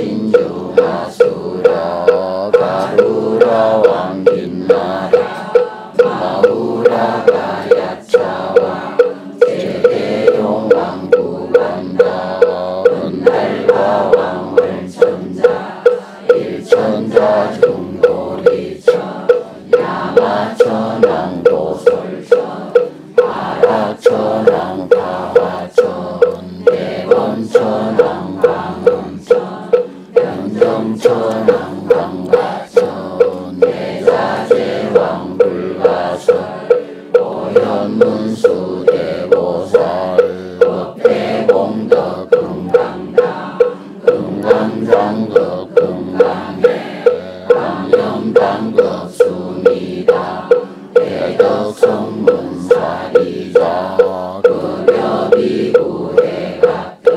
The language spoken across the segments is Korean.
신중하수라 가루라 왕긴나라 마우라가 야차와 제대용 왕구간다 은달과 왕월천자 일천자 중도리천 야마천왕 도솔천 아라천왕 타화천 대건천왕 광음천 연정천왕 광가천 내자재왕 불가설 오현문수 대보살 법대공덕 금강당 금강장덕 금강해 광염당덕 순이다 대덕성문사리자 급여비구대갑덕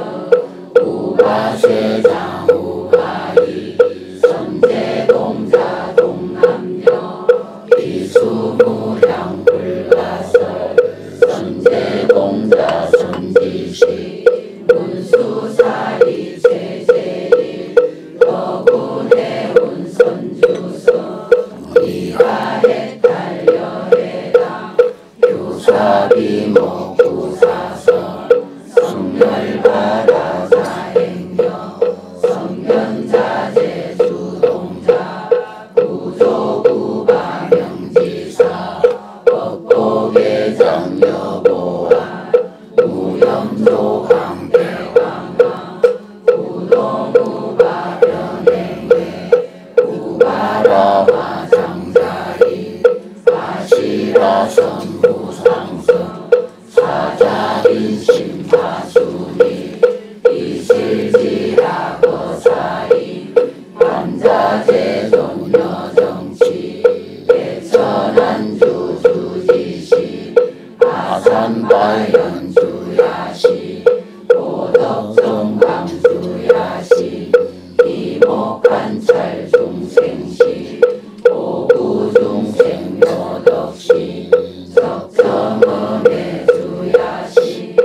우가세장 우가이 선제동자 동남녀 비수무량 불가설 선제동자 선지시 문수사리 제제일 거구내운 선주서 이하에 달려해당 교사비모 구사설 성열바라 사행여 성견자재 주동자 구조구바 명지사 법보계장 여보한 무염조 강대왕왕 구동구바 변행회 구바라 화장자리 아시라 선부상승 사자인 심하순이 이실지라 거사인 관자재존 여정치 예천안주 주지시 아산바연 주야시 도덕성강 주야시 이목관찰 중생시 오구중생 여덕시 석성음의 주야시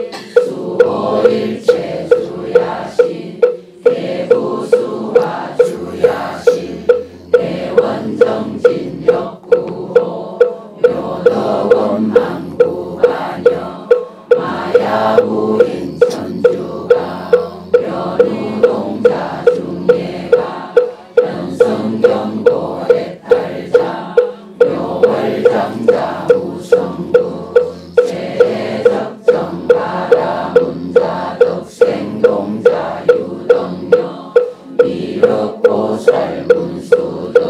수호일체 주야시 대부수화 주야시 대원정진 역구호 요덕원 망구반여 마야부인 천주가 연우동자 중예가 연성경고 해탈자 묘월장자 우성구 제적정 바라문자 덕생동자 유덕녀 미륵보살 문수등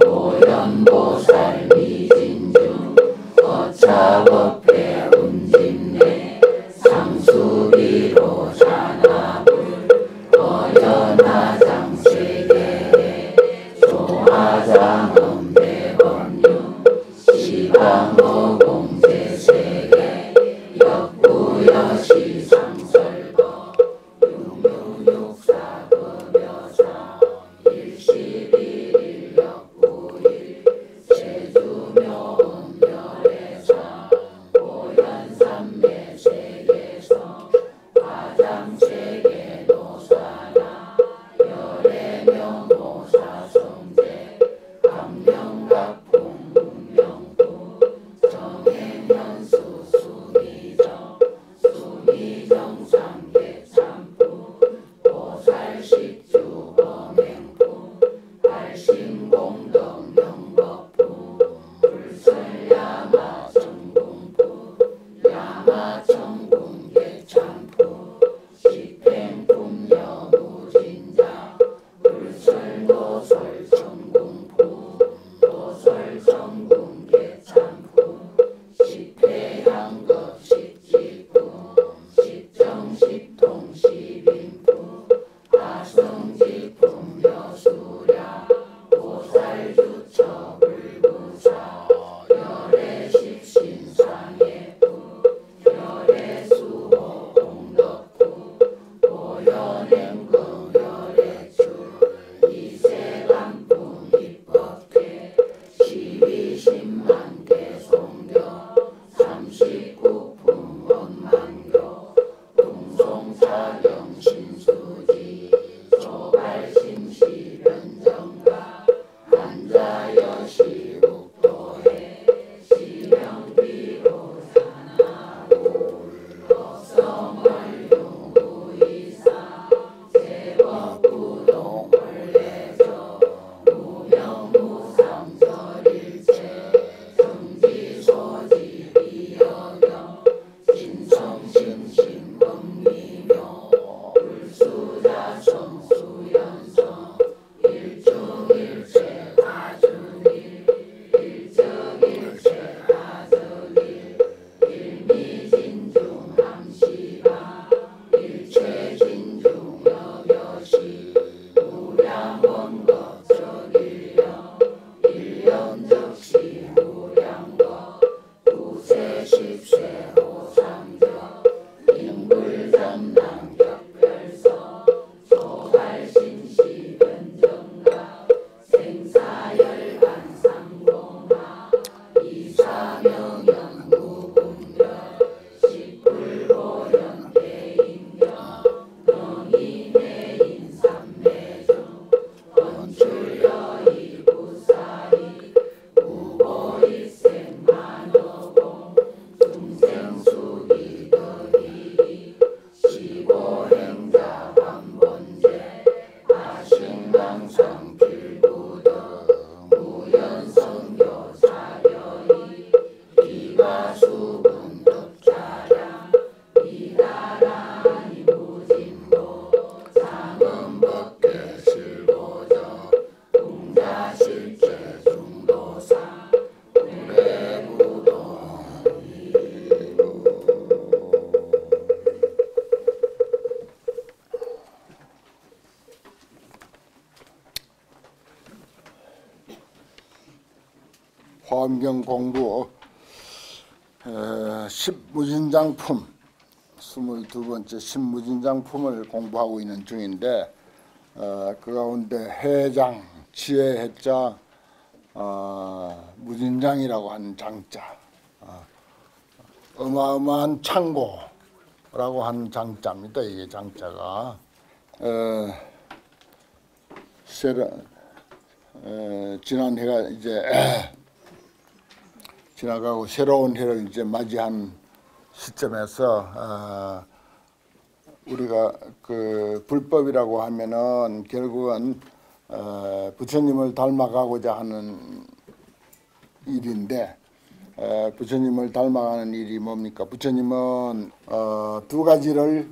오연보살 미진중 거차법회 운진내 상수비로 산하불 어연하장 세계회 조화장음 대번유 시광어공제세계 역부여시 상설거 용용육사급여상 일시비 무량성 필부덕 무연성교 사려이 기가수분덕자량 이나라니 무진도 상음법계실보적 동자실제 중도사 우레부도 화엄경 공부 십무진장품 22번째 십무진장품을 공부하고 있는 중인데 그 가운데 해장, 지혜 해자, 무진장이라고 하는 장자, 어마어마한 창고라고 하는 장자입니다. 이게 장자가 지난 해가 이제 지나가고 새로운 해를 이제 맞이한 시점에서 우리가 그 불법이라고 하면은 결국은 부처님을 닮아가고자 하는 일인데 부처님을 닮아가는 일이 뭡니까? 부처님은 두 가지를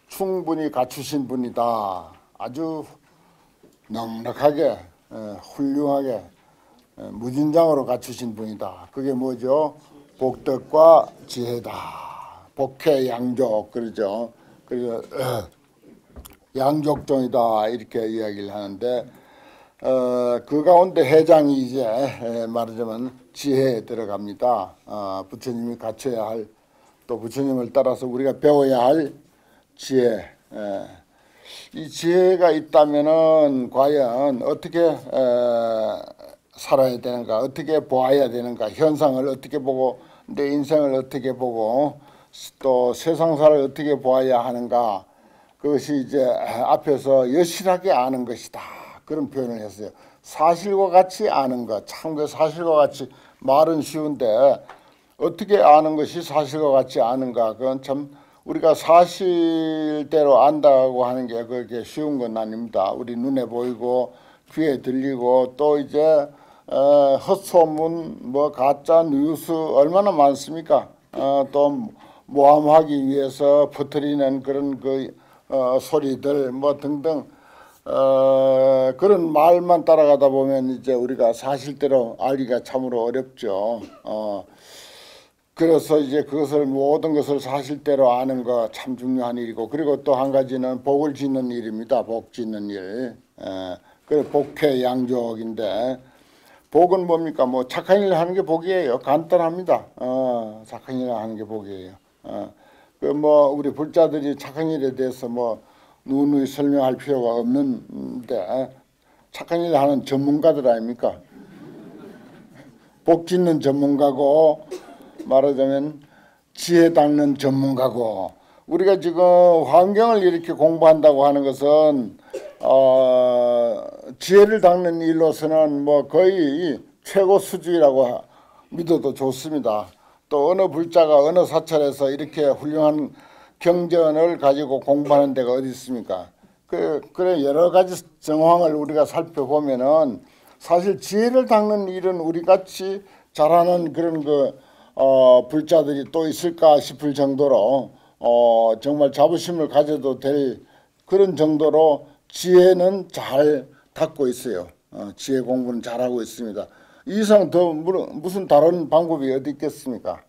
충분히 갖추신 분이다. 아주 넉넉하게 훌륭하게 무진장으로 갖추신 분이다. 그게 뭐죠? 복덕과 지혜다. 복해 양족 그러죠. 그래서 양족종이다 이렇게 이야기를 하는데 그 가운데 해장이 이제 말하자면 지혜에 들어갑니다. 부처님이 갖춰야 할, 또 부처님을 따라서 우리가 배워야 할 지혜. 이 지혜가 있다면은 과연 어떻게 살아야 되는가, 어떻게 보아야 되는가, 현상을 어떻게 보고 내 인생을 어떻게 보고 또 세상사를 어떻게 보아야 하는가, 그것이 이제 앞에서 여실하게 아는 것이다 그런 표현을 했어요. 사실과 같이 아는 것. 참 그 사실과 같이 말은 쉬운데 어떻게 아는 것이 사실과 같이 아는가, 그건 참 우리가 사실대로 안다고 하는 게 그렇게 쉬운 건 아닙니다. 우리 눈에 보이고 귀에 들리고 또 이제 헛소문, 뭐 가짜 뉴스 얼마나 많습니까? 또 모함하기 위해서 퍼뜨리는 그런 그 소리들 뭐 등등 그런 말만 따라가다 보면 이제 우리가 사실대로 알기가 참으로 어렵죠. 그래서 이제 그것을 모든 것을 사실대로 아는 거 참 중요한 일이고, 그리고 또 한 가지는 복을 짓는 일입니다. 복 짓는 일. 그래 복해 양족인데, 복은 뭡니까? 뭐 착한 일을 하는 게 복이에요. 간단합니다. 착한 일을 하는 게 복이에요. 그 뭐 우리 불자들이 착한 일에 대해서 뭐 누누이 설명할 필요가 없는데 착한 일을 하는 전문가들 아닙니까? 복 짓는 전문가고 말하자면 지혜 닦는 전문가고, 우리가 지금 환경을 이렇게 공부한다고 하는 것은 지혜를 닦는 일로서는 뭐 거의 최고 수준이라고 믿어도 좋습니다. 또 어느 불자가 어느 사찰에서 이렇게 훌륭한 경전을 가지고 공부하는 데가 어디 있습니까? 그래 여러 가지 정황을 우리가 살펴보면은 사실 지혜를 닦는 일은 우리같이 잘하는 그런 불자들이 또 있을까 싶을 정도로 정말 자부심을 가져도 될 그런 정도로 지혜는 잘 닦고 있어요. 지혜 공부는 잘하고 있습니다. 이 이상 더 무슨 다른 방법이 어디 있겠습니까?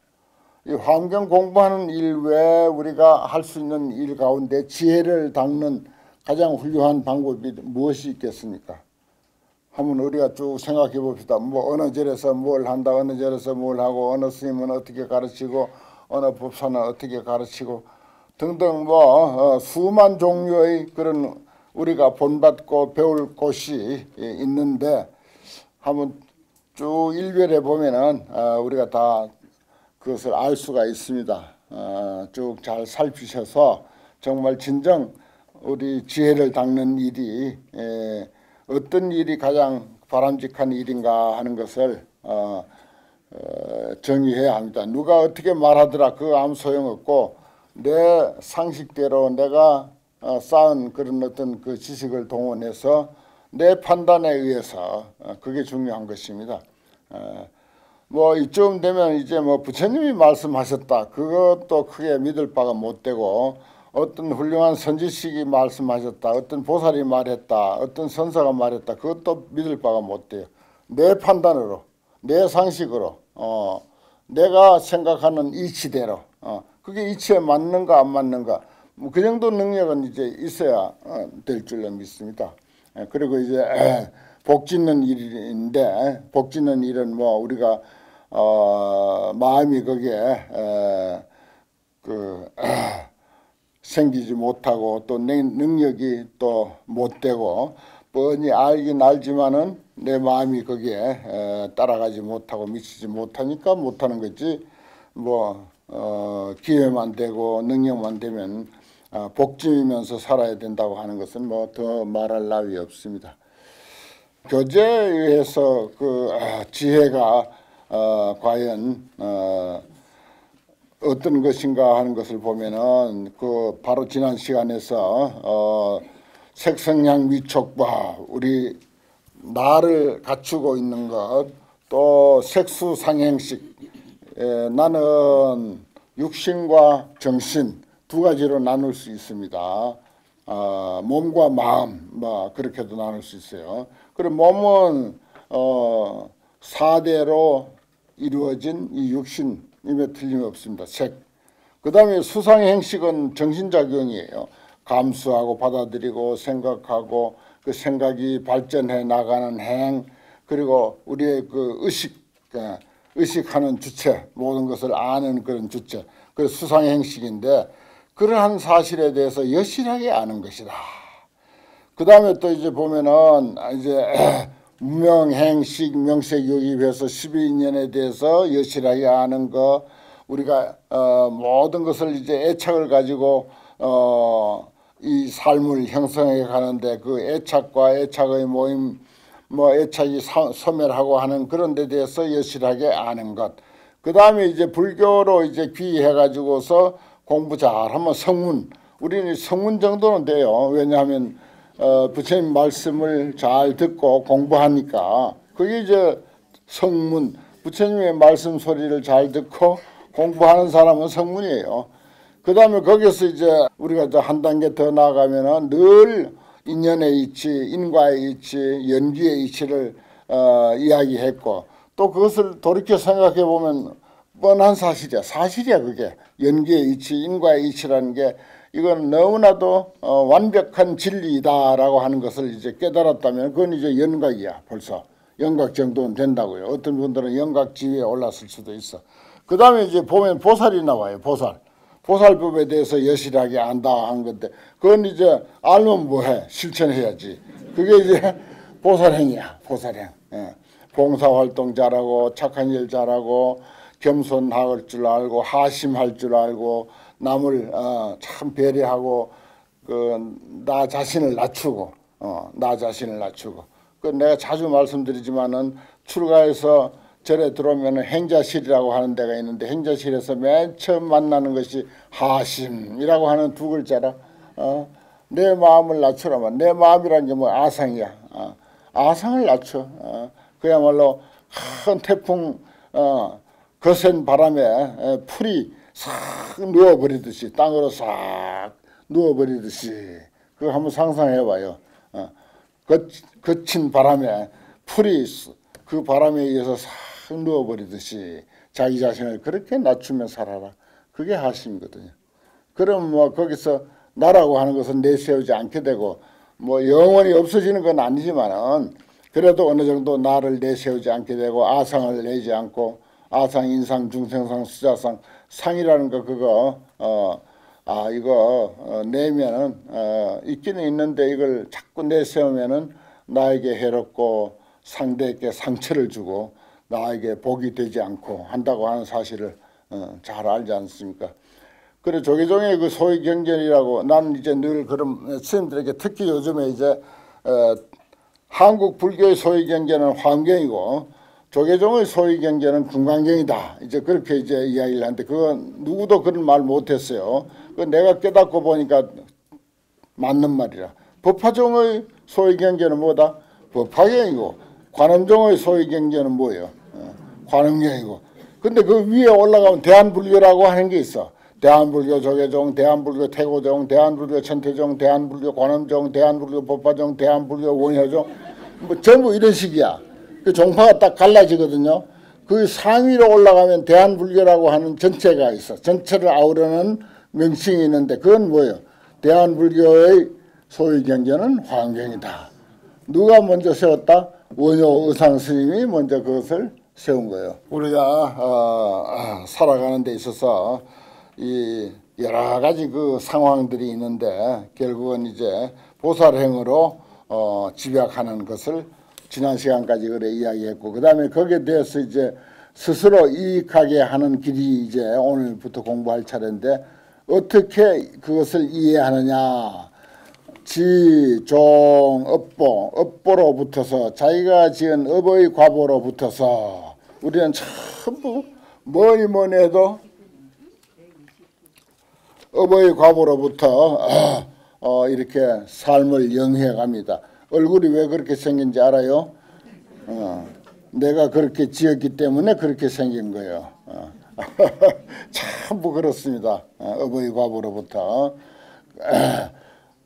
이 환경 공부하는 일 외에 우리가 할 수 있는 일 가운데 지혜를 닦는 가장 훌륭한 방법이 무엇이 있겠습니까? 한번 우리가 쭉 생각해 봅시다. 뭐 어느 절에서 뭘 한다, 어느 절에서 뭘 하고, 어느 스님은 어떻게 가르치고, 어느 법사는 어떻게 가르치고 등등 뭐 수만 종류의 그런 우리가 본받고 배울 곳이 있는데 한번 쭉 일별해 보면은 우리가 다 그것을 알 수가 있습니다. 쭉 잘 살피셔서 정말 진정 우리 지혜를 닦는 일이 어떤 일이 가장 바람직한 일인가 하는 것을 정의해야 합니다. 누가 어떻게 말하더라 그거 아무 소용없고 내 상식대로 내가 쌓은 그런 어떤 그 지식을 동원해서 내 판단에 의해서 그게 중요한 것입니다. 뭐 이쯤 되면 이제 뭐 부처님이 말씀하셨다 그것도 크게 믿을 바가 못 되고, 어떤 훌륭한 선지식이 말씀하셨다, 어떤 보살이 말했다, 어떤 선사가 말했다, 그것도 믿을 바가 못 돼요. 내 판단으로, 내 상식으로, 내가 생각하는 이치대로, 그게 이치에 맞는가 안 맞는가, 뭐 그 정도 능력은 이제 있어야 될 줄로 믿습니다. 그리고 이제 복 짓는 일인데, 복 짓는 일은 뭐 우리가 마음이 거기에 생기지 못하고 또 능력이 또 못 되고, 뻔히 알긴 알지만은 내 마음이 거기에 따라가지 못하고 미치지 못하니까 못하는 거지, 뭐 기회만 되고 능력만 되면 복지면서 살아야 된다고 하는 것은 뭐 더 말할 나위 없습니다. 교제에 의해서 그 지혜가 과연 어떤 것인가 하는 것을 보면은, 그 바로 지난 시간에서 색성량 위촉과 우리 나를 갖추고 있는 것, 또 색수상행식, 나는 육신과 정신 두 가지로 나눌 수 있습니다. 몸과 마음, 뭐 그렇게도 나눌 수 있어요. 그리고 몸은 4대로 이루어진 이 육신임에 틀림없습니다. 색. 그 다음에 수상행식은 정신작용이에요. 감수하고 받아들이고 생각하고 그 생각이 발전해 나가는 행, 그리고 우리의 그 의식하는 주체, 모든 것을 아는 그런 주체, 그 수상행식인데, 그러한 사실에 대해서 여실하게 아는 것이다. 그 다음에 또 이제 보면은 이제 무명행식 명색요입해서 12인연에 대해서 여실하게 아는 거, 우리가 모든 것을 이제 애착을 가지고 이 삶을 형성해 가는데, 그 애착과 애착의 모임, 뭐 애착이 소멸하고 하는 그런 데 대해서 여실하게 아는 것. 그 다음에 이제 불교로 이제 귀해 가지고서 공부 잘하면 성문, 우리는 성문 정도는 돼요. 왜냐하면 부처님 말씀을 잘 듣고 공부하니까 그게 이제 성문, 부처님의 말씀 소리를 잘 듣고 공부하는 사람은 성문이에요. 그 다음에 거기서 이제 우리가 한 단계 더 나아가면은 늘 인연의 이치, 인과의 이치, 연기의 이치를 이야기했고, 또 그것을 돌이켜 생각해 보면 뻔한 사실이야. 사실이야 그게. 연기의 이치, 인과의 이치라는 게, 이건 너무나도 완벽한 진리다라고 하는 것을 이제 깨달았다면 그건 이제 연각이야. 벌써 연각 정도는 된다고요. 어떤 분들은 연각 지위에 올랐을 수도 있어. 그 다음에 이제 보면 보살이 나와요. 보살법에 대해서 여실하게 안다 한 건데, 그건 이제 알면 뭐해? 실천해야지. 그게 이제 보살행이야. 보살행. 봉사활동 잘하고 착한 일 잘하고 겸손할 줄 알고 하심할 줄 알고 남을 참 배려하고 나 자신을 낮추고 그 내가 자주 말씀드리지만은 출가해서 절에 들어오면 행자실이라고 하는 데가 있는데, 행자실에서 맨 처음 만나는 것이 하심이라고 하는 두 글자라. 내 마음을 낮추라면, 내 마음이란 게 뭐 아상이야. 아상을 낮춰. 그야말로 큰 태풍 거센 바람에 풀이 싹 누워버리듯이, 땅으로 싹 누워버리듯이, 그거 한번 상상해봐요. 거친 바람에 풀이 그 바람에 의해서 싹 누워버리듯이 자기 자신을 그렇게 낮추며 살아라. 그게 하심이거든요. 그럼 뭐 거기서 나라고 하는 것은 내세우지 않게 되고, 뭐 영원히 없어지는 건 아니지만은 그래도 어느 정도 나를 내세우지 않게 되고, 아상을 내지 않고, 아상, 인상, 중생상, 수자상, 상이라는 거 그거 이거 내면은 있기는 있는데 이걸 자꾸 내세우면은 나에게 해롭고 상대에게 상처를 주고 나에게 복이 되지 않고 한다고 하는 사실을 잘 알지 않습니까? 그래 조계종의 그 소위 경전이라고, 난 이제 늘 그런 스님들에게, 특히 요즘에 이제 한국 불교의 소위 경전은 화엄경이고 조계종의 소위 경전은 금강경이다. 이제 그렇게 이제 이야기를 하는데, 그건 누구도 그런 말 못했어요. 그 내가 깨닫고 보니까 맞는 말이라. 법화종의 소위 경전은 뭐다? 법화경이고 관음종의 소위 경전은 뭐예요? 관음경이고. 근데 그 위에 올라가면 대한불교라고 하는 게 있어. 대한불교 조계종, 대한불교 태고종, 대한불교 천태종, 대한불교 관음종, 대한불교 법화종, 대한불교 원효종, 뭐 전부 이런 식이야. 그 종파가 딱 갈라지거든요. 그 상위로 올라가면 대한불교라고 하는 전체가 있어. 전체를 아우르는 명칭이 있는데 그건 뭐예요? 대한불교의 소위 경전은 화엄경이다. 누가 먼저 세웠다? 원효 의상 스님이 먼저 그것을 세운 거예요. 우리가 살아가는 데 있어서 이 여러 가지 그 상황들이 있는데 결국은 이제 보살행으로 집약하는 것을 지난 시간까지 그래 이야기했고, 그 다음에 거기에 대해서 이제 스스로 이익하게 하는 길이 이제 오늘부터 공부할 차례인데, 어떻게 그것을 이해하느냐. 지, 종, 업보, 업보로부터서 자기가 지은 업의 과보로부터서 우리는 전부 뭐니 뭐니 해도 업의 과보로부터 이렇게 삶을 영위해 갑니다. 얼굴이 왜 그렇게 생긴지 알아요? 내가 그렇게 지었기 때문에 그렇게 생긴 거예요. 전부 그렇습니다. 업의 과보로부터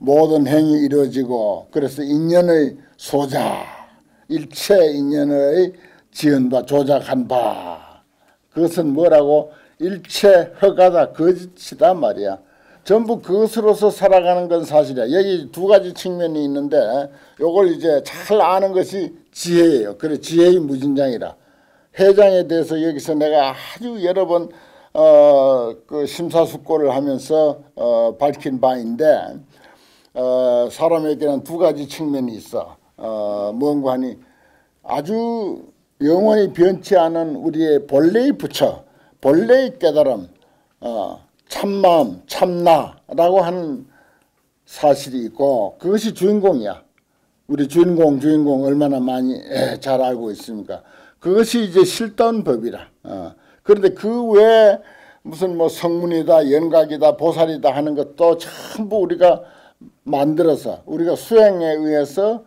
모든 행위 이루어지고, 그래서 인연의 소자, 일체 인연의 지은 바, 조작한 바, 그것은 뭐라고? 일체 허가다, 거짓이다 말이야. 전부 그것으로서 살아가는 건 사실이야. 여기 두 가지 측면이 있는데 요걸 이제 잘 아는 것이 지혜예요. 그래, 지혜의 무진장이라. 해장에 대해서 여기서 내가 아주 여러 번 그 심사숙고를 하면서 밝힌 바인데, 사람에게는 두 가지 측면이 있어. 뭔가 하니 아주 영원히 변치 않은 우리의 본래의 부처, 본래의 깨달음, 참마음, 참나라고 하는 사실이 있고, 그것이 주인공이야. 우리 주인공 얼마나 많이 잘 알고 있습니까? 그것이 이제 실다운 법이라. 그런데 그 외에 무슨 뭐 성문이다, 연각이다, 보살이다 하는 것도 전부 우리가 만들어서 우리가 수행에 의해서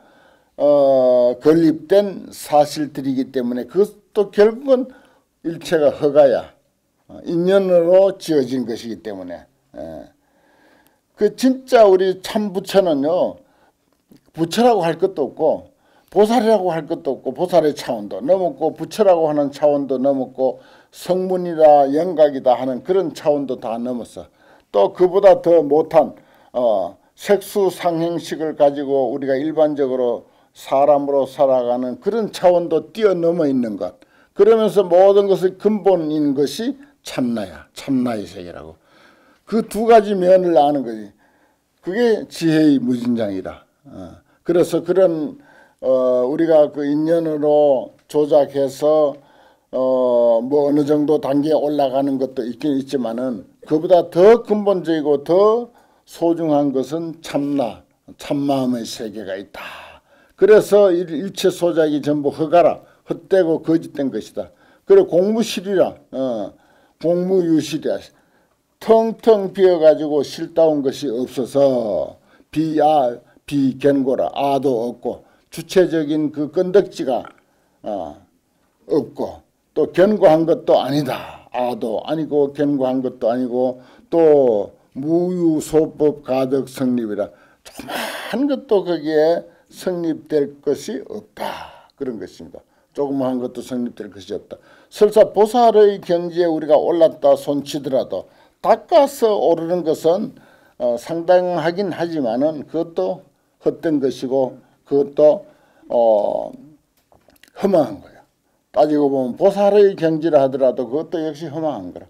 건립된 사실들이기 때문에 그것도 결국은 일체가 허가야. 인연으로 지어진 것이기 때문에. 그 진짜 우리 참 부처는요, 부처라고 할 것도 없고 보살이라고 할 것도 없고, 보살의 차원도 넘었고 부처라고 하는 차원도 넘었고 성문이다 영각이다 하는 그런 차원도 다 넘었어. 또 그보다 더 못한 색수상행식을 가지고 우리가 일반적으로 사람으로 살아가는 그런 차원도 뛰어넘어 있는 것. 그러면서 모든 것의 근본인 것이 참나야. 참나의 세계라고. 그 두 가지 면을 아는 거지. 그게 지혜의 무진장이다. 그래서 그런 우리가 그 인연으로 조작해서 뭐 어느 정도 단계에 올라가는 것도 있긴 있지만은, 그보다 더 근본적이고 더 소중한 것은 참나, 참마음의 세계가 있다. 그래서 일체 소작이 전부 허가라, 헛되고 거짓된 것이다. 그리고 공무실이라, 공무유실이야. 텅텅 비어가지고 실다운 것이 없어서 비견고라, 아도 없고 주체적인 그 건덕지가 없고, 또 견고한 것도 아니다. 아도 아니고 견고한 것도 아니고, 또 무유소법 가득 성립이라, 조그마한 것도 거기에 성립될 것이 없다. 그런 것입니다. 조그마한 것도 성립될 것이 없다. 설사 보살의 경지에 우리가 올랐다 손치더라도 닦아서 오르는 것은 상당하긴 하지만은 그것도 헛된 것이고 그것도 허망한 거야. 따지고 보면 보살의 경지라 하더라도 그것도 역시 허망한 거라.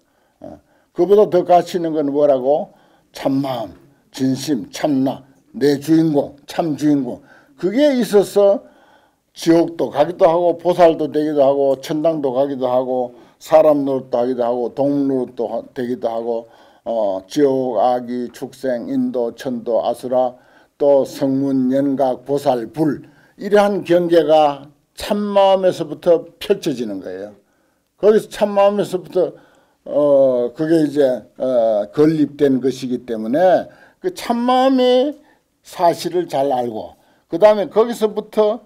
그보다 더 가치 있는 건 뭐라고? 참마음, 진심, 참나, 내 주인공, 참 주인공. 그게 있어서 지옥도 가기도 하고 보살도 되기도 하고 천당도 가기도 하고 사람 노릇도 하기도 하고 동물 노릇도 되기도 하고 지옥, 아기, 축생, 인도, 천도, 아수라, 또 성문, 연각, 보살, 불, 이러한 경계가 참마음에서부터 펼쳐지는 거예요. 거기서 참마음에서부터 그게 이제 건립된 것이기 때문에 그 참마음의 사실을 잘 알고, 그 다음에 거기서부터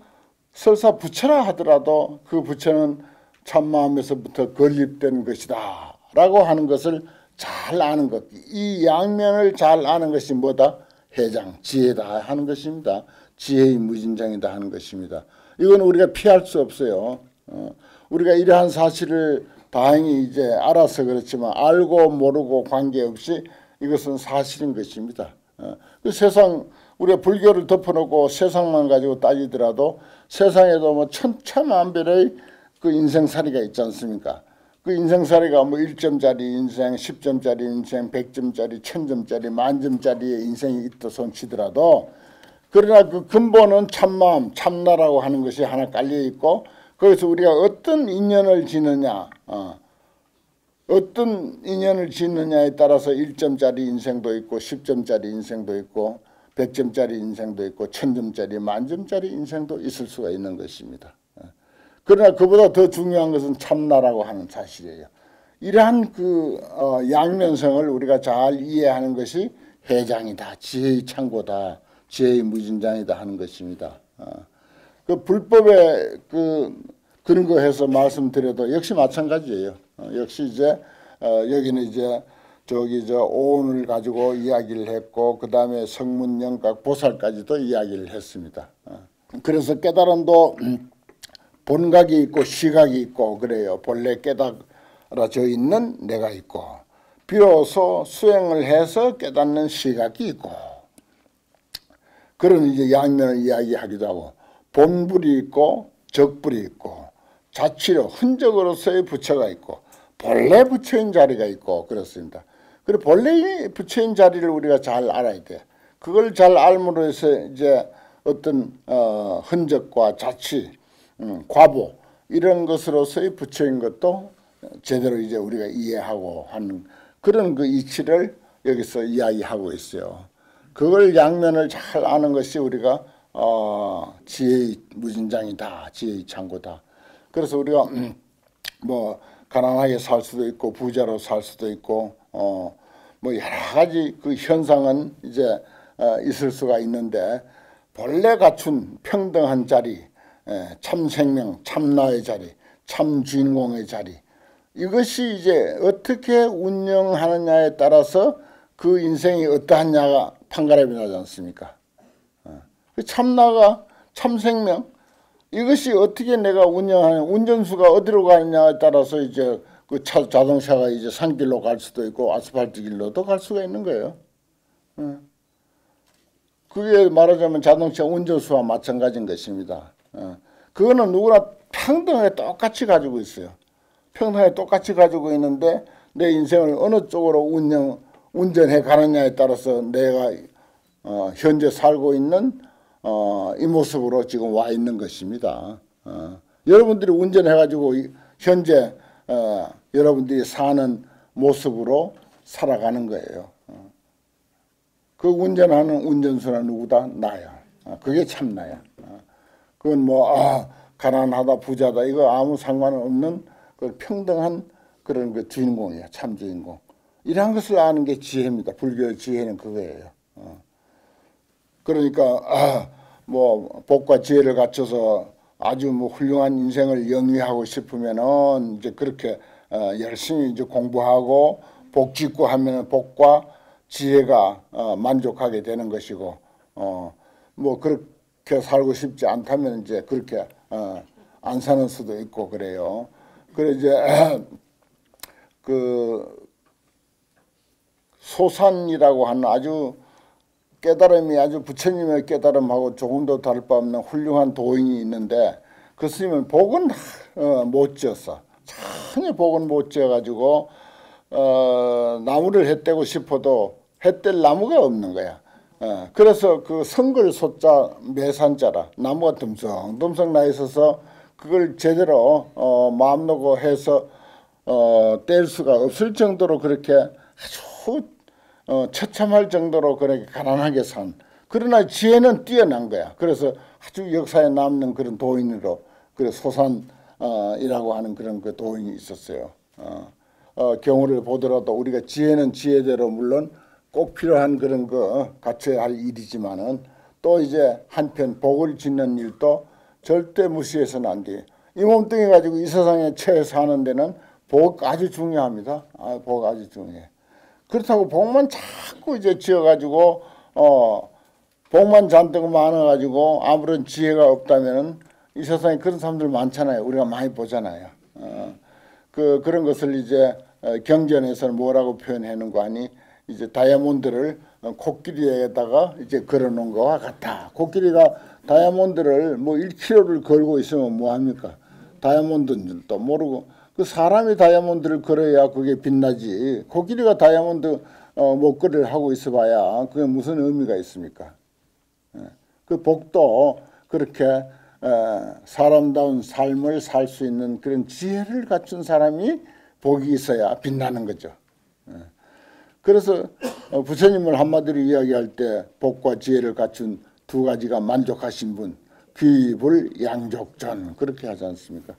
설사 부처라 하더라도 그 부처는 참마음에서부터 건립된 것이다 라고 하는 것을 잘 아는 것, 이 양면을 잘 아는 것이 뭐다? 해장, 지혜다 하는 것입니다. 지혜의 무진장이다 하는 것입니다. 이건 우리가 피할 수 없어요. 우리가 이러한 사실을 다행히 이제 알아서 그렇지만 알고 모르고 관계없이 이것은 사실인 것입니다. 그 세상 우리가 불교를 덮어놓고 세상만 가지고 따지더라도 세상에도 뭐 천차만별의 그 인생살이가 있지 않습니까? 그 인생살이가 뭐 1점짜리 인생, 10점짜리 인생, 100점짜리, 1000점짜리, 만점짜리의 인생이 있다 손치더라도 그러나 그 근본은 참마음, 참나라고 하는 것이 하나 깔려 있고 거기서 우리가 어떤 인연을 지느냐, 어떤 인연을 짓느냐에 따라서 1점짜리 인생도 있고 10점짜리 인생도 있고 100점짜리 인생도 있고 1000점짜리 만점짜리 인생도 있을 수가 있는 것입니다. 그러나 그보다 더 중요한 것은 참나라고 하는 사실이에요. 이러한 그 양면성을 우리가 잘 이해하는 것이 해장이다, 지혜의 창고다, 지혜의 무진장이다 하는 것입니다. 그 불법에 그 근거해서 말씀드려도 역시 마찬가지예요. 역시 이제 여기는 이제 저기 저 오온을 가지고 이야기를 했고 그 다음에 성문 영각 보살까지도 이야기를 했습니다. 그래서 깨달음도 본각이 있고 시각이 있고 그래요. 본래 깨달아져 있는 내가 있고 비로소 수행을 해서 깨닫는 시각이 있고 그런 이제 양면을 이야기하기도 하고 본불이 있고 적불이 있고 자취로 흔적으로서의 부처가 있고 본래 부처인 자리가 있고 그렇습니다. 그리고 본래 부처인 자리를 우리가 잘 알아야 돼. 그걸 잘 알므로 해서 이제 어떤 흔적과 자취 과보 이런 것으로서의 부처인 것도 제대로 이제 우리가 이해하고 하는 그런 그 이치를 여기서 이야기하고 있어요. 그걸 양면을 잘 아는 것이 우리가 지혜의 무진장이다, 지혜의 창고다. 그래서 우리가 뭐 가난하게 살 수도 있고 부자로 살 수도 있고 뭐 여러 가지 그 현상은 이제 있을 수가 있는데 본래 갖춘 평등한 자리, 참 생명, 참나의 자리, 참 주인공의 자리 이것이 이제 어떻게 운영하느냐에 따라서 그 인생이 어떠하냐가 판가름이 나지 않습니까? 그 참나가 참 생명 이것이 어떻게 내가 운영하냐 운전수가 어디로 가느냐에 따라서 이제 그 자동차가 이제 산길로 갈 수도 있고 아스팔트 길로도 갈 수가 있는 거예요. 그게 말하자면 자동차 운전수와 마찬가지인 것입니다. 그거는 누구나 평등하게 똑같이 가지고 있어요. 평등하게 똑같이 가지고 있는데 내 인생을 어느 쪽으로 운전해 가느냐에 따라서 내가 현재 살고 있는 이 모습으로 지금 와 있는 것입니다. 여러분들이 운전해가지고 현재 여러분들이 사는 모습으로 살아가는 거예요. 그 운전하는 운전수는 누구다? 나야. 그게 참 나야. 그건 뭐 가난하다 부자다 이거 아무 상관없는 그 평등한 그런 그 주인공이야. 참 주인공. 이러한 것을 아는 게 지혜입니다. 불교의 지혜는 그거예요. 그러니까 뭐 복과 지혜를 갖춰서 아주 뭐 훌륭한 인생을 영위하고 싶으면은 이제 그렇게 열심히 이제 공부하고 복 짓고 하면은 복과 지혜가 만족하게 되는 것이고 뭐 그렇게 살고 싶지 않다면 이제 그렇게 안 사는 수도 있고 그래요. 그래 이제 그 소산이라고 하는 아주 깨달음이 아주 부처님의 깨달음하고 조금도 다를 바 없는 훌륭한 도인이 있는데 그 스님은 복은 못 지었어. 전혀 복은 못 지어가지고 나무를 햇대고 싶어도 햇댈 나무가 없는 거야. 그래서 그 성글 소자 매산자라 나무가 듬성듬성 나 있어서 그걸 제대로 마음 놓고 해서 뗄 수가 없을 정도로 그렇게 아주 처참할 정도로 그렇게 가난하게 산. 그러나 지혜는 뛰어난 거야. 그래서 아주 역사에 남는 그런 도인으로 그 소산이라고 하는 그런 그 도인이 있었어요. 경우를 보더라도 우리가 지혜는 지혜대로 물론 꼭 필요한 그런 거 갖춰야 할 일이지만은 또 이제 한편 복을 짓는 일도 절대 무시해서는 안 돼요. 이 몸뚱이 가지고 이 세상에 처해 사는 데는 복 아주 중요합니다. 복 아주 중요해. 그렇다고 복만 자꾸 이제 지어가지고 복만 잔뜩 많아가지고 아무런 지혜가 없다면은 이 세상에 그런 사람들 많잖아요. 우리가 많이 보잖아요. 그런 것을 이제 경전에서는 뭐라고 표현하는 거 아니? 이제 다이아몬드를 코끼리에다가 이제 걸어놓은 거와 같다. 코끼리가 다이아몬드를 뭐 1kg를 걸고 있으면 뭐 합니까? 다이아몬드인 줄도 모르고 그 사람이 다이아몬드를 걸어야 그게 빛나지. 코끼리가 다이아몬드 목걸이를 하고 있어봐야 그게 무슨 의미가 있습니까? 그 복도 그렇게 사람다운 삶을 살 수 있는 그런 지혜를 갖춘 사람이 복이 있어야 빛나는 거죠. 그래서 부처님을 한마디로 이야기할 때 복과 지혜를 갖춘 두 가지가 만족하신 분, 귀불양족전 그렇게 하지 않습니까?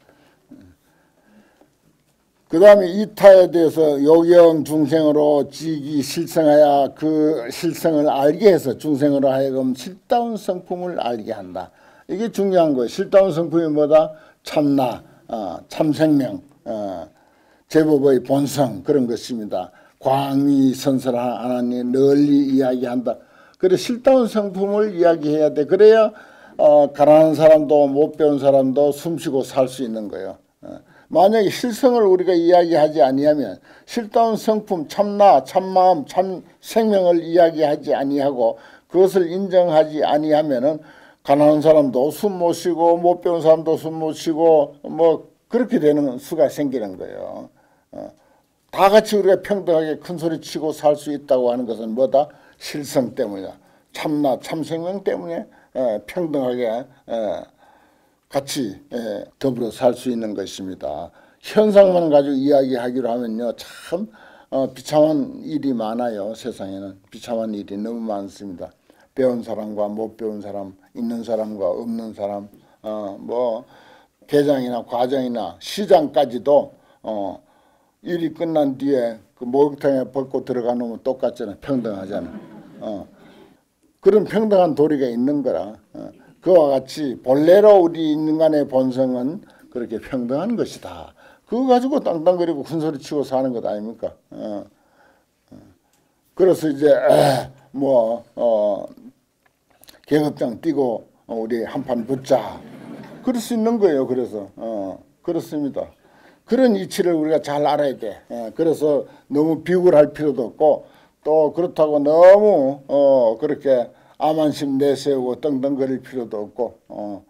그 다음에 이타에 대해서 요경 중생으로 지기 실성하여 그 실성을 알게 해서 중생으로 하여금 실다운 성품을 알게 한다. 이게 중요한 거예요. 실다운 성품이 뭐다? 참나, 참생명, 제법의 본성 그런 것입니다. 광의 선설한 하나님 널리 이야기한다. 그래 실다운 성품을 이야기해야 돼. 그래야 가난한 사람도 못 배운 사람도 숨쉬고 살 수 있는 거예요. 만약에 실성을 우리가 이야기하지 아니하면 실다운 성품 참나 참마음 참생명을 이야기하지 아니하고 그것을 인정하지 아니하면은 가난한 사람도 숨 못 쉬고 못 배운 사람도 숨 못 쉬고 뭐 그렇게 되는 수가 생기는 거예요. 다 같이 우리가 평등하게 큰소리 치고 살 수 있다고 하는 것은 뭐다? 실성 때문이다. 참나 참생명 때문에 평등하게 같이 더불어 살 수 있는 것입니다. 현상만 가지고 이야기하기로 하면요 참 비참한 일이 많아요. 세상에는 비참한 일이 너무 많습니다. 배운 사람과 못 배운 사람, 있는 사람과 없는 사람, 뭐 개장이나 과정이나 시장까지도 일이 끝난 뒤에 그 목욕탕에 벗고 들어가 놓으면 똑같잖아. 평등하잖아. 그런 평등한 도리가 있는 거라. 그와 같이 본래로 우리 인간의 본성은 그렇게 평등한 것이다. 그거 가지고 땅땅거리고 큰소리 치고 사는 것 아닙니까? 그래서 이제 계급장 뛰고 우리 한판 붙자. 그럴 수 있는 거예요. 그래서 그렇습니다. 그런 이치를 우리가 잘 알아야 돼. 그래서 너무 비굴할 필요도 없고 또 그렇다고 너무 그렇게 암한심 내세우고 떵떵거릴 필요도 없고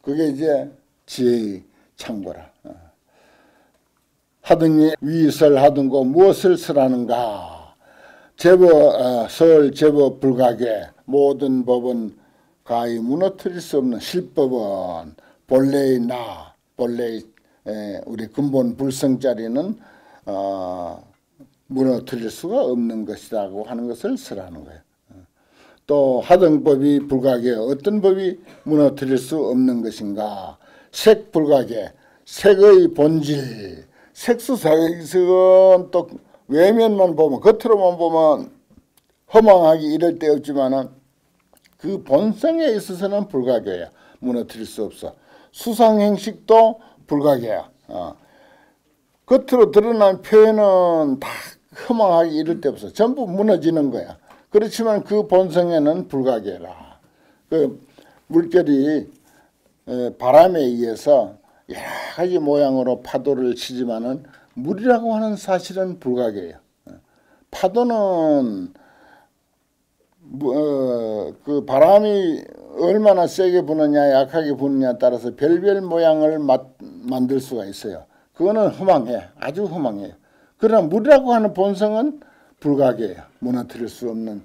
그게 이제 지혜의 창고라. 하등이 위설 하등고 무엇을 설하는가. 서울 제법 불가계 모든 법은 가히 무너뜨릴 수 없는 실법은 본래의 나 본래의 우리 근본 불성자리는 무너뜨릴 수가 없는 것이라고 하는 것을 설하는 거예요. 또 하등법이 불가계 어떤 법이 무너뜨릴 수 없는 것인가. 색불가계 색의 본질 색수색은 또 외면만 보면 겉으로만 보면 허망하기 이럴 데 없지만은 그 본성에 있어서는 불가계야. 무너뜨릴 수 없어. 수상행식도 불가계야. 겉으로 드러난 표현은 다 허망하기 이럴 데 없어. 전부 무너지는 거야. 그렇지만 그 본성에는 불가계라. 그 물결이 바람에 의해서 여러 가지 모양으로 파도를 치지만은 물이라고 하는 사실은 불가계예요. 파도는 그 바람이 얼마나 세게 부느냐 약하게 부느냐에 따라서 별별 모양을 만들 수가 있어요. 그거는 허망해. 아주 허망해요. 그러나 물이라고 하는 본성은 불가계예요. 무너뜨릴 수 없는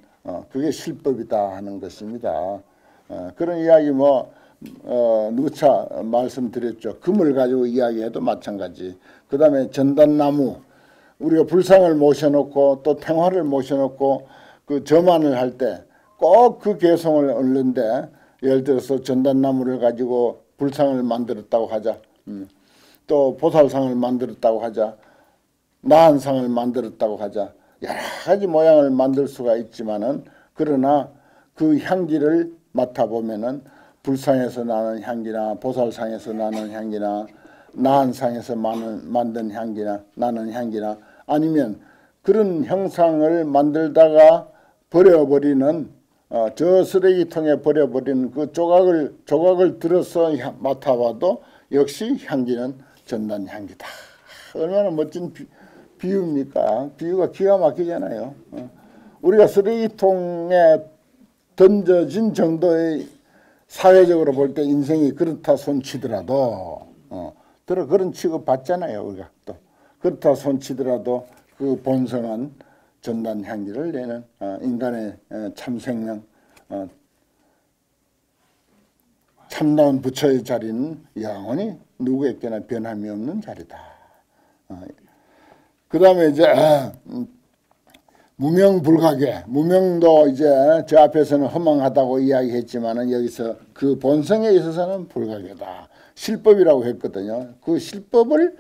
그게 실법이다 하는 것입니다. 그런 이야기 누차 말씀드렸죠. 금을 가지고 이야기해도 마찬가지. 그 다음에 전단나무 우리가 불상을 모셔놓고 또 평화를 모셔놓고 그 점안을 할 때 꼭 그 개성을 얻는데 예를 들어서 전단나무를 가지고 불상을 만들었다고 하자. 또 보살상을 만들었다고 하자. 나한상을 만들었다고 하자. 여러 가지 모양을 만들 수가 있지만은 그러나 그 향기를 맡아보면은 불상에서 나는 향기나 보살상에서 나는 향기나 나한상에서 만든 향기나 나는 향기나 아니면 그런 형상을 만들다가 버려버리는 저 쓰레기통에 버려버리는 그 조각을 들어서 맡아봐도 역시 향기는 전단향기다. 얼마나 멋진 비유입니까? 비유가 기가 막히잖아요. 우리가 쓰레기통에 던져진 정도의 사회적으로 볼 때 인생이 그렇다 손치더라도 그런 취급 받잖아요. 우리가 또 그렇다 손치더라도 그 본성은 전단향기를 내는 인간의 참생명 참나온 부처의 자리는 영원히 누구에게나 변함이 없는 자리다. 그 다음에 이제 무명불가계, 무명도 이제 저 앞에서는 허망하다고 이야기했지만은 여기서 그 본성에 있어서는 불가계다. 실법이라고 했거든요. 그 실법을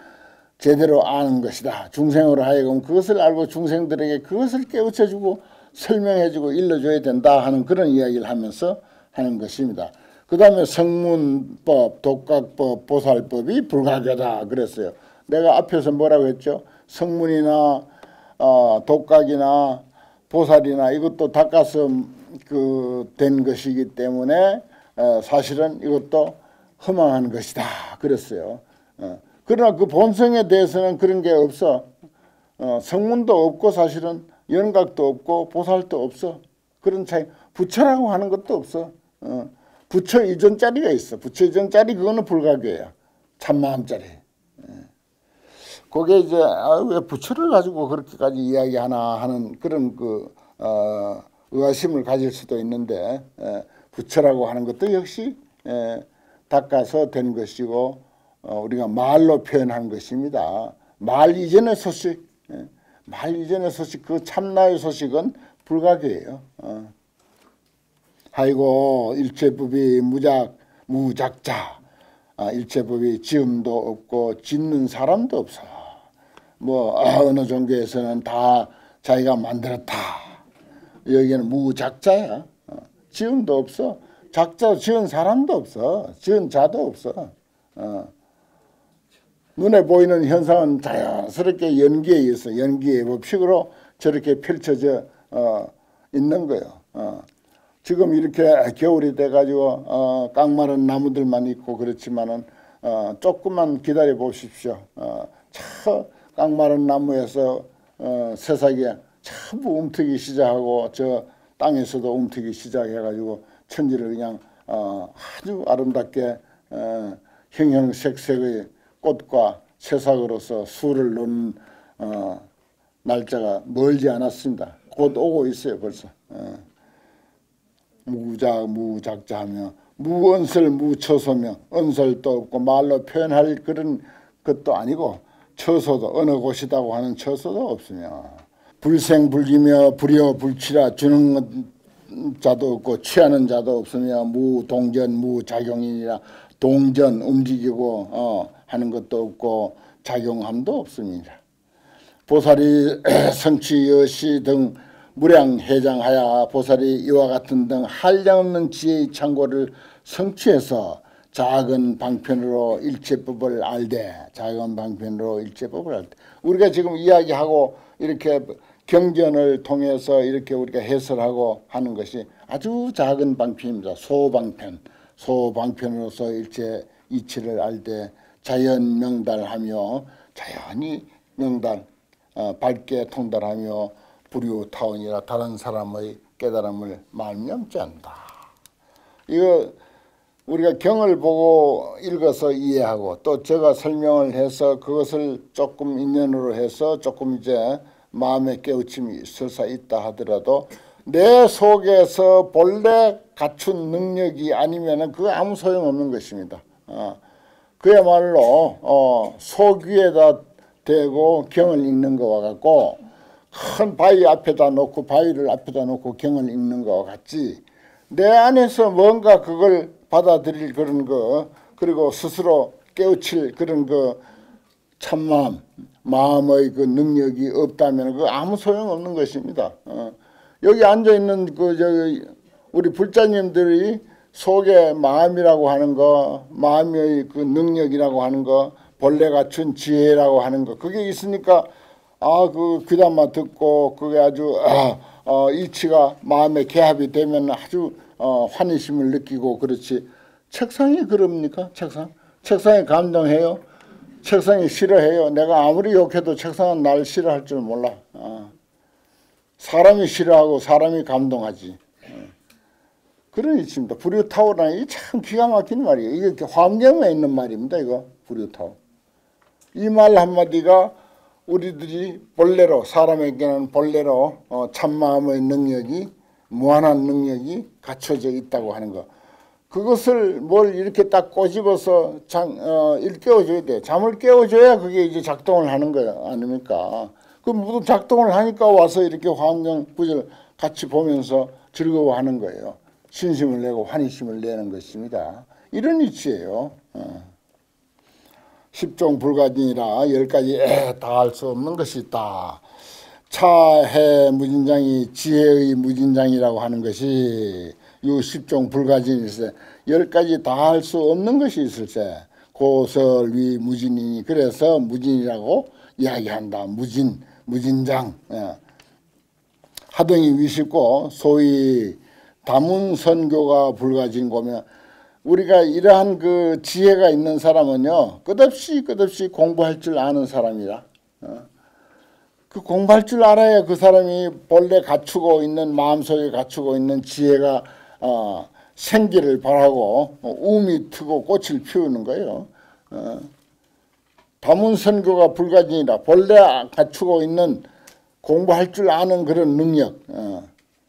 제대로 아는 것이다. 중생으로 하여금 그것을 알고 중생들에게 그것을 깨우쳐주고 설명해주고 일러줘야 된다 하는 그런 이야기를 하면서 하는 것입니다. 그 다음에 성문법, 독각법, 보살법이 불가계다 그랬어요. 내가 앞에서 뭐라고 했죠? 성문이나 독각이나 보살이나 이것도 닦아서 된 것이기 때문에 사실은 이것도 허망한 것이다 그랬어요. 그러나 그 본성에 대해서는 그런 게 없어. 성문도 없고 사실은 연각도 없고 보살도 없어. 그런 차이. 부처라고 하는 것도 없어. 부처 이전 자리가 있어. 부처 이전 자리 그거는 불가계야. 참마음자리. 그게 이제 왜 부처를 가지고 그렇게까지 이야기하나 하는 그런 의아심을 가질 수도 있는데 부처라고 하는 것도 역시 닦아서 된 것이고 우리가 말로 표현한 것입니다. 말 이전의 소식, 말 이전의 소식, 그 참나의 소식은 불가계예요. 아이고 일체법이 무작자, 일체법이 지음도 없고 짓는 사람도 없어. 어느 종교에서는 다 자기가 만들었다. 여기는 무작자야. 지음도 없어. 작자 지은 사람도 없어. 지은 자도 없어. 눈에 보이는 현상은 자연스럽게 연기에 있어. 연기의 법칙으로 저렇게 펼쳐져 있는 거예요. 지금 이렇게 겨울이 돼가지고 깡마른 나무들만 있고 그렇지만은 조금만 기다려 보십시오. 깡마른 나무에서 새싹이 전부 움트기 시작하고 저 땅에서도 움트기 시작해가지고 천지를 그냥 아주 아름답게 형형색색의 꽃과 새싹으로서 수를 놓는 날짜가 멀지 않았습니다. 곧 오고 있어요 벌써. 무작자하며 무언설 무처소며 언설도 없고 말로 표현할 그런 것도 아니고 처소도 어느 곳이다고 하는 처소도 없으며 불생불기며 불여불치라 주는 자도 없고 취하는 자도 없으며 무동전 무작용이니라 동전 움직이고 하는 것도 없고 작용함도 없습니다. 보살이 성취 여시 등 무량해장하여 보살이 이와 같은 등 한량없는 지혜의 창고를 성취해서 작은 방편으로 일체법을 알되 작은 방편으로 일체법을 알되 우리가 지금 이야기하고 이렇게 경전을 통해서 이렇게 우리가 해설하고 하는 것이 아주 작은 방편입니다. 소방편으로서 이치를 알되 자연 명달하며 자연히 밝게 통달하며 불유타원이라 다른 사람의 깨달음을 말미암지 않는다. 이거 우리가 경을 보고 읽어서 이해하고 또 제가 설명을 해서 그것을 조금 인연으로 해서 조금 이제 마음의 깨우침이 설사 있다 하더라도 내 속에서 본래 갖춘 능력이 아니면은 그거 아무 소용없는 것입니다. 그야말로 속 위에다 대고 경을 읽는 것과 같고 큰 바위 앞에다 놓고 바위를 앞에다 놓고 경을 읽는 것과 같지 내 안에서 뭔가 그걸 받아들일 그런 거 그리고 스스로 깨우칠 그런 그 참마음 마음의 그 능력이 없다면 그 아무 소용없는 것입니다. 여기 앉아 있는 우리 불자님들이 속에 마음이라고 하는 거, 마음의 그 능력이라고 하는 거, 본래가 준 지혜라고 하는 거, 그게 있으니까 그 귀담아 듣고 그게 아주 이치가 마음에 개합이 되면 아주 환희심을 느끼고 그렇지. 책상이 그럽니까? 책상이 감동해요? 책상이 싫어해요? 내가 아무리 욕해도 책상은 날 싫어할 줄 몰라. 사람이 싫어하고 사람이 감동하지. 그런 이치입니다. 불효타오라는 게 참 기가 막힌 말이에요. 이게 환경에 있는 말입니다. 이거 불효타오. 이 말 한마디가 우리들이 본래로, 사람에게는 본래로 참마음의 능력이, 무한한 능력이 갖춰져 있다고 하는 거. 그것을 뭘 이렇게 딱 꼬집어서 일깨워줘야 돼. 잠을 깨워줘야 그게 이제 작동을 하는 거야. 아닙니까? 그 모두 작동을 하니까 와서 이렇게 환경 구절 같이 보면서 즐거워하는 거예요. 신심을 내고 환희심을 내는 것입니다. 이런 이치예요. 10종 불가진이라 10가지 다 할 수 없는 것이 있다. 차해 무진장이 지혜의 무진장이라고 하는 것이 이 10종 불가진이 있어요. 10가지 다 할 수 없는 것이 있을 때 고설위 무진이니 그래서 무진이라고 이야기한다. 무진장. 하등이 위십고 소위 다문선교가 불가진 거면 우리가 이러한 그 지혜가 있는 사람은요 끝없이 공부할 줄 아는 사람이라. 그 공부할 줄 알아야 그 사람이 본래 갖추고 있는 마음속에 갖추고 있는 지혜가 생기를 발하고 움이 트고 꽃을 피우는 거예요. 다문선교가 불가진이라 본래 갖추고 있는 공부할 줄 아는 그런 능력,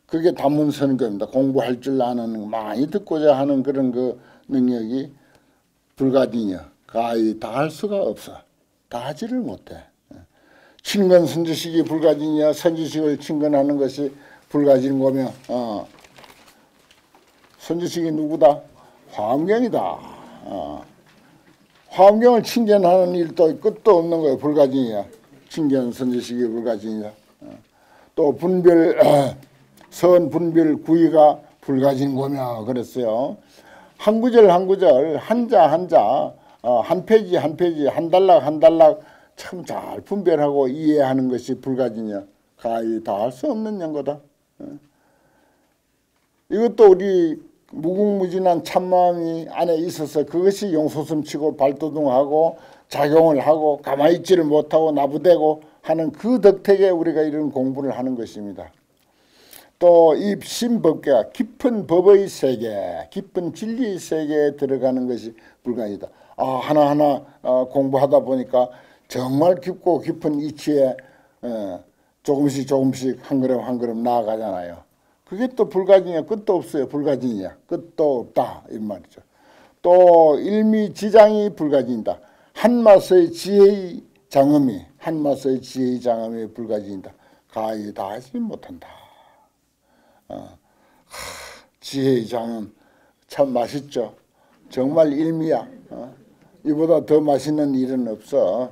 그게 다문선교입니다. 공부할 줄 아는 많이 듣고자 하는 그런 그 능력이 불가진이야. 가히 다 할 수가 없어. 다 하지를 못해. 친근 선지식이 불가진이야. 선지식을 친근하는 것이 불가진 거며 선지식이 누구다? 화엄경이다. 화엄경을 친견하는 일도 끝도 없는 거예요. 불가진이야. 친견 선지식이 불가진이다. 또 분별 선 분별 구의가 불가진 거며 그랬어요. 한 구절 한 구절 한자 한 페이지 한 페이지 한 단락 참 잘 분별하고 이해하는 것이 불가진이야. 가히 다 할 수 없는 연거다. 이것도 우리 무궁무진한 참마음이 안에 있어서 그것이 용솟음치고 발도둥하고 작용을 하고 가만히 있지를 못하고 나부대고 하는 그 덕택에 우리가 이런 공부를 하는 것입니다. 또 이 신법계가 깊은 법의 세계, 깊은 진리의 세계에 들어가는 것이 불가이다. 하나하나 공부하다 보니까 정말 깊고 깊은 이치에 조금씩 한 걸음 한 걸음 나아가잖아요. 그게 또 불가진이야. 끝도 없어요. 불가진이야. 끝도 없다 이 말이죠. 또 일미지장이 불가진이다. 한맛의 지혜의 장엄이 불가진이다. 가히 다 하지 못한다. 지혜의 장엄 참 맛있죠. 정말 일미야. 이보다 더 맛있는 일은 없어.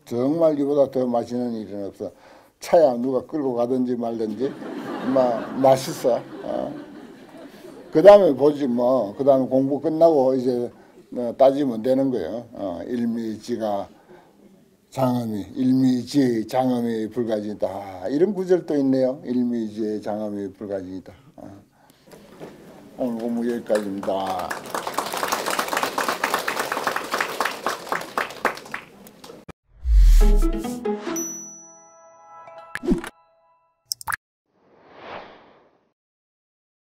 정말 이보다 더 맛있는 일은 없어. 차야 누가 끌고 가든지 말든지 맛있어. 그 다음에 보지 뭐. 그 다음에 공부 끝나고 이제 따지면 되는 거예요. 일미지가 장엄이, 일미지의 장엄이 불가진이다. 이런 구절도 있네요. 일미지의 장엄이 불가진이다. 오늘 공부 여기까지입니다.